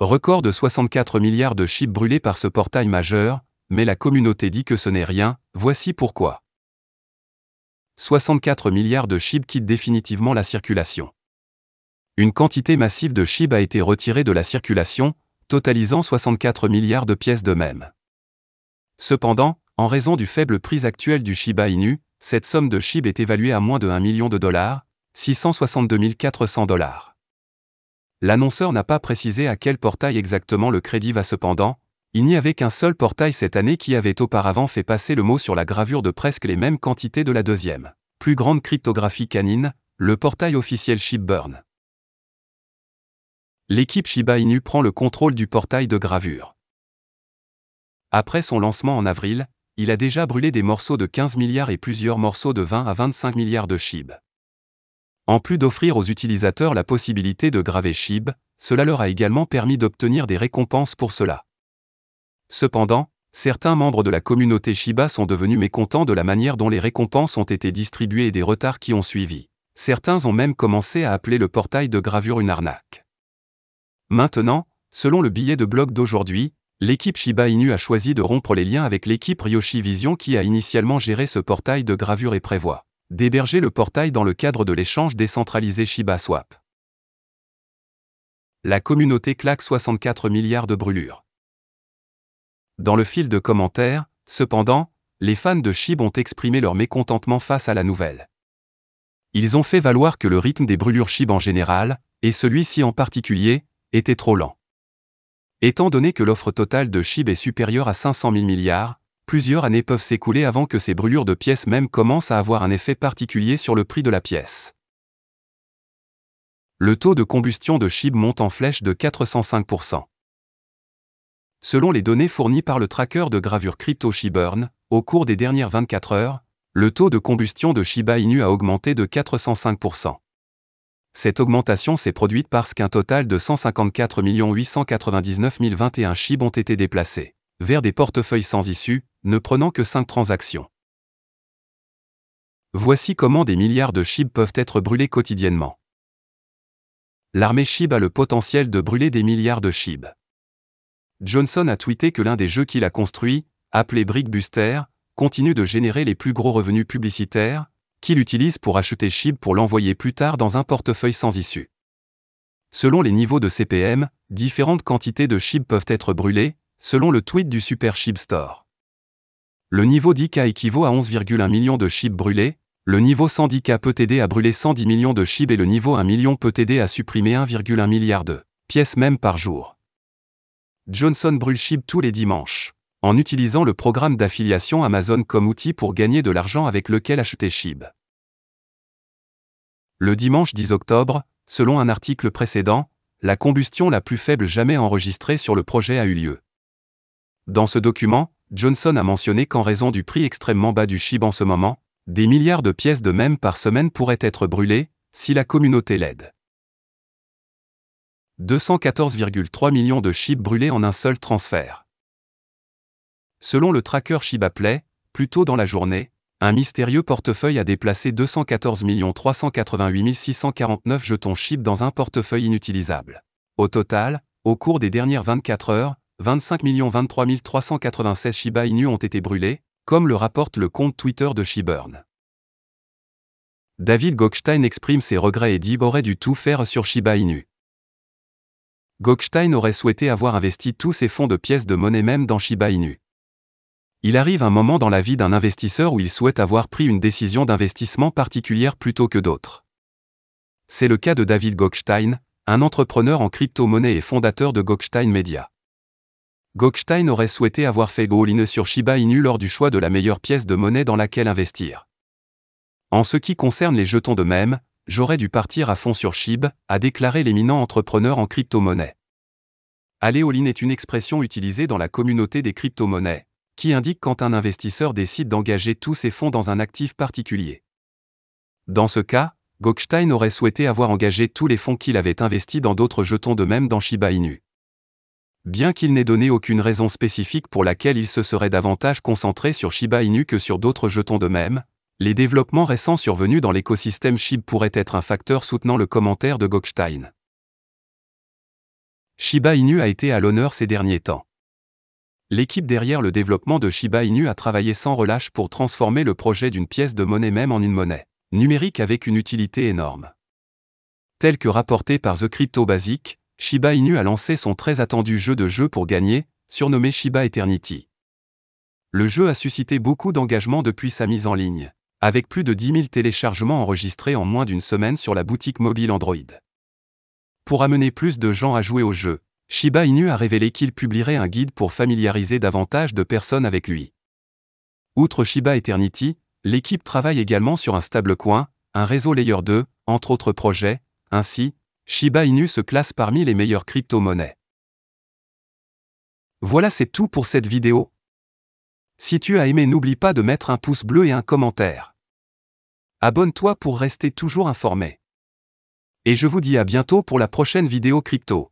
Record de 64 milliards de SHIB brûlés par ce portail majeur, mais la communauté dit que ce n'est rien, voici pourquoi. 64 milliards de SHIB quittent définitivement la circulation. Une quantité massive de SHIB a été retirée de la circulation, totalisant 64 milliards de pièces de même. Cependant, en raison du faible prix actuel du Shiba Inu, cette somme de SHIB est évaluée à moins de $1 million, 662 400 $. L'annonceur n'a pas précisé à quel portail exactement le crédit va. Cependant, il n'y avait qu'un seul portail cette année qui avait auparavant fait passer le mot sur la gravure de presque les mêmes quantités de la deuxième plus grande cryptographie canine, le portail officiel SHIBburn. L'équipe Shiba Inu prend le contrôle du portail de gravure. Après son lancement en avril, il a déjà brûlé des morceaux de 15 milliards et plusieurs morceaux de 20 à 25 milliards de SHIB. En plus d'offrir aux utilisateurs la possibilité de graver SHIB, cela leur a également permis d'obtenir des récompenses pour cela. Cependant, certains membres de la communauté Shiba sont devenus mécontents de la manière dont les récompenses ont été distribuées et des retards qui ont suivi. Certains ont même commencé à appeler le portail de gravure une arnaque. Maintenant, selon le billet de blog d'aujourd'hui, l'équipe Shiba Inu a choisi de rompre les liens avec l'équipe Ryoshi Vision qui a initialement géré ce portail de gravure et prévoit d'héberger le portail dans le cadre de l'échange décentralisé Shiba Swap. La communauté claque 64 milliards de brûlures. Dans le fil de commentaires, cependant, les fans de SHIB ont exprimé leur mécontentement face à la nouvelle. Ils ont fait valoir que le rythme des brûlures SHIB en général, et celui-ci en particulier, était trop lent. Étant donné que l'offre totale de SHIB est supérieure à 500 000 milliards, plusieurs années peuvent s'écouler avant que ces brûlures de pièces même commencent à avoir un effet particulier sur le prix de la pièce. Le taux de combustion de SHIB monte en flèche de 405%. Selon les données fournies par le tracker de gravure crypto SHIBburn, au cours des dernières 24 heures, le taux de combustion de Shiba Inu a augmenté de 405%. Cette augmentation s'est produite parce qu'un total de 154 899 021 SHIB ont été déplacés vers des portefeuilles sans issue, ne prenant que 5 transactions. Voici comment des milliards de SHIB peuvent être brûlés quotidiennement. L'armée SHIB a le potentiel de brûler des milliards de SHIB. Johnson a tweeté que l'un des jeux qu'il a construit, appelé Brickbuster, continue de générer les plus gros revenus publicitaires, qu'il utilise pour acheter SHIB pour l'envoyer plus tard dans un portefeuille sans issue. Selon les niveaux de CPM, différentes quantités de SHIB peuvent être brûlées, selon le tweet du Super SHIB Store. Le niveau 10K équivaut à 11,1 millions de SHIB brûlés, le niveau 110K peut aider à brûler 110 millions de SHIB et le niveau 1 million peut aider à supprimer 1,1 milliard de pièces même par jour. Johnson brûle SHIB tous les dimanches, en utilisant le programme d'affiliation Amazon comme outil pour gagner de l'argent avec lequel acheter SHIB. Le dimanche 10 octobre, selon un article précédent, la combustion la plus faible jamais enregistrée sur le projet a eu lieu. Dans ce document, Johnson a mentionné qu'en raison du prix extrêmement bas du SHIB en ce moment, des milliards de pièces de même par semaine pourraient être brûlées, si la communauté l'aide. 214,3 millions de SHIB brûlés en un seul transfert. Selon le tracker ShibaPlay, plus tôt dans la journée, un mystérieux portefeuille a déplacé 214 388 649 jetons SHIB dans un portefeuille inutilisable. Au total, au cours des dernières 24 heures, 25 023 396 Shiba Inu ont été brûlés, comme le rapporte le compte Twitter de SHIBburn. David Gokhshtein exprime ses regrets et dit aurait dû tout faire sur Shiba Inu. Gokhshtein aurait souhaité avoir investi tous ses fonds de pièces de monnaie même dans Shiba Inu. Il arrive un moment dans la vie d'un investisseur où il souhaite avoir pris une décision d'investissement particulière plutôt que d'autres. C'est le cas de David Gokhshtein, un entrepreneur en crypto-monnaie et fondateur de Gokhshtein Media. Gokhshtein aurait souhaité avoir fait all-in sur Shiba Inu lors du choix de la meilleure pièce de monnaie dans laquelle investir. En ce qui concerne les jetons de même, j'aurais dû partir à fond sur SHIB, a déclaré l'éminent entrepreneur en crypto-monnaie. Aller all-in est une expression utilisée dans la communauté des crypto-monnaies, qui indique quand un investisseur décide d'engager tous ses fonds dans un actif particulier. Dans ce cas, Gokhshtein aurait souhaité avoir engagé tous les fonds qu'il avait investis dans d'autres jetons de même dans Shiba Inu. Bien qu'il n'ait donné aucune raison spécifique pour laquelle il se serait davantage concentré sur Shiba Inu que sur d'autres jetons de même, les développements récents survenus dans l'écosystème SHIB pourraient être un facteur soutenant le commentaire de Gokhshtein. Shiba Inu a été à l'honneur ces derniers temps. L'équipe derrière le développement de Shiba Inu a travaillé sans relâche pour transformer le projet d'une pièce de monnaie même en une monnaie numérique avec une utilité énorme. Tel que rapporté par The Crypto Basic, Shiba Inu a lancé son très attendu jeu de jeu pour gagner, surnommé Shiba Eternity. Le jeu a suscité beaucoup d'engagement depuis sa mise en ligne, avec plus de 10 000 téléchargements enregistrés en moins d'une semaine sur la boutique mobile Android. Pour amener plus de gens à jouer au jeu, Shiba Inu a révélé qu'il publierait un guide pour familiariser davantage de personnes avec lui. Outre Shiba Eternity, l'équipe travaille également sur un stablecoin, un réseau Layer 2, entre autres projets. Ainsi, Shiba Inu se classe parmi les meilleures crypto-monnaies. Voilà, c'est tout pour cette vidéo. Si tu as aimé, n'oublie pas de mettre un pouce bleu et un commentaire. Abonne-toi pour rester toujours informé. Et je vous dis à bientôt pour la prochaine vidéo crypto.